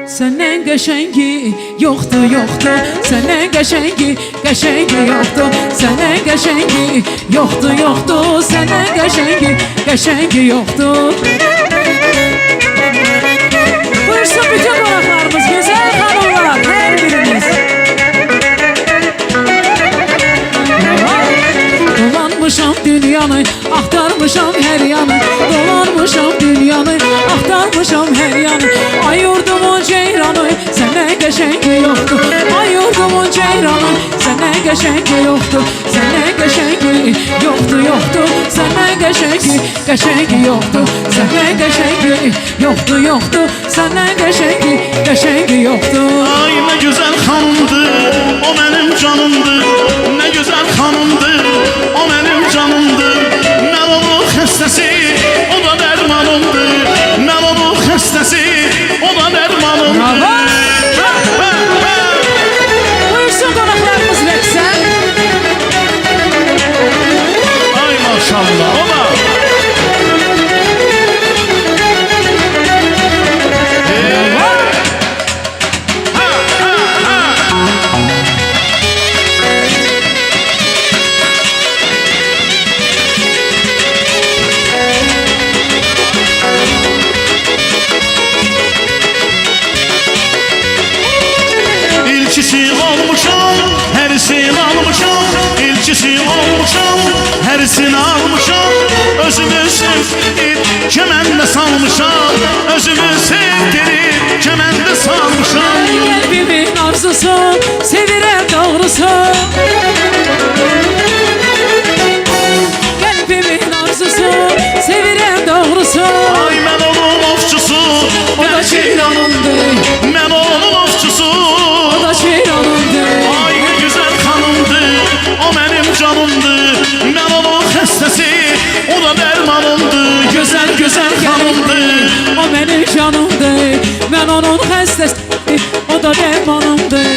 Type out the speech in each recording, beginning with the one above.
Senden qəşəngi yoxdur, yoxdur. Senden qəşəngi, qəşəngi yoxdur. Senden qəşəngi yoxdur, yoxdur. Senden qəşəngi, qəşəngi yoxdur. Buyursun bütün qonaqlarımız, gözəl xanımlar, hər biriniz. Dolanmışam dünyanı, axtarmışam hər yanı. Dolanmışam dünyanı, axtarmışam hər yanı. Ay yurdumun ceyranı, səndən qəşəngi yoxdur. Ay yurdumun ceyranı, səndən qəşəngi yoxdur. Səndən qəşəngi yoxdur, yoxdur. Səndən qəşəngi, qəşəngi yoxdur. Səndən qəşəngi yoxdur, yoxdur. Səndən qəşəngi, qəşəngi yoxdur. Ay nə gözəl xanımdır, o mənim canımdır. Nə gözəl xanımdır, o mənim canımdır. Mən onun xəstəsi, o da dərmanımdır. Mən onun xəstəsi, o da dərmanımdır. Buyursun qonaqlarımız rəqsə. Ay maşallah, o da. İlkisi olmuşam, hərisini almışam. İlkisi olmuşam, hərisini almışam. Özümü sevdirib, kəməndə salmışam. Özümü sevdirib, kəməndə salmışam. Qəlbimin arzusu, sevirəm doğrusu. Qəlbimin arzusu, sevirəm doğrusu. Ay mən onun ovçusu, O da ceyranımdır, mən onun ovçusu. o da ceyranımdır. Ay nə gözəl xanımdır, o mənim canımdır. Mən onun xəstəsi, o da dərmanımdır. Gözəl gözəl xanımdır. O mənim canımdır, mən onun xəstəsi, o da dərmanımdır.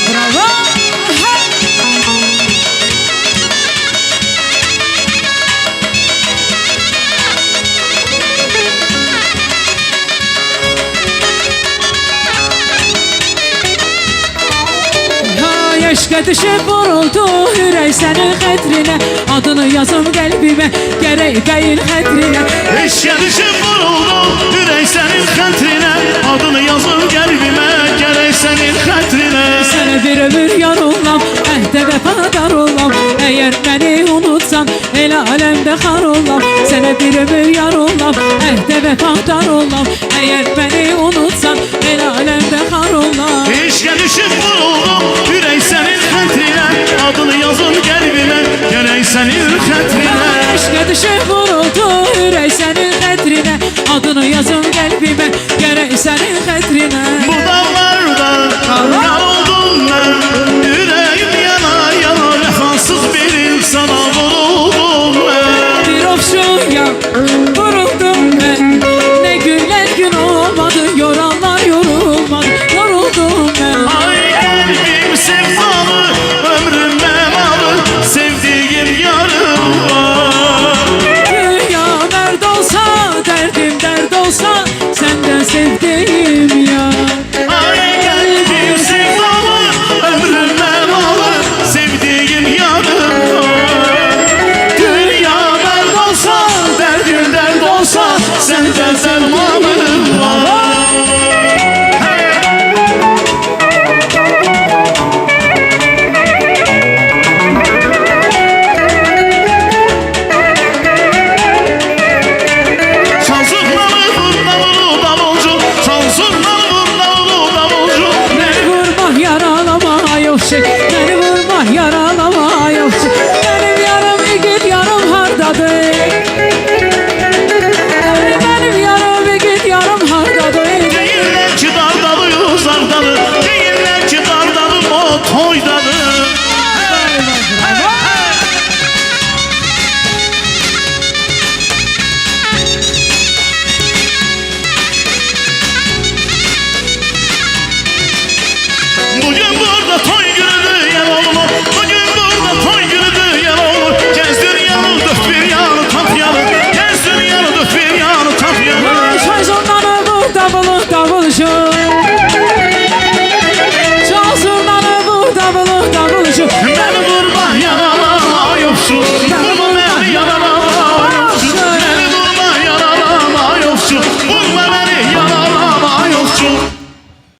Bravo! Eşqə düşüb vuruldu ürək sənin xətrinə. Adını yazım qəlbimə, gərək bəyin xətrinə. Eşqə düşüb vuruldum, ürək sənin xətrinə. Adını yazım qəlbimə, gərək sənin xətrinə. Sənə bir ömür yar olam, əhdə vəfadar olam. Əgər məni unutsan, elə aləmdə xar olam. Sənə bir ömür yar olam, əhdə vəfadar olam. Əgər məni unutsan, elə aləmdə xar olam. Eşqə düşüb vuruldum, ürək sənin xətrinə. Adını yazım qəlbimə, gərək sənin xətrinə. Eşqə düşüb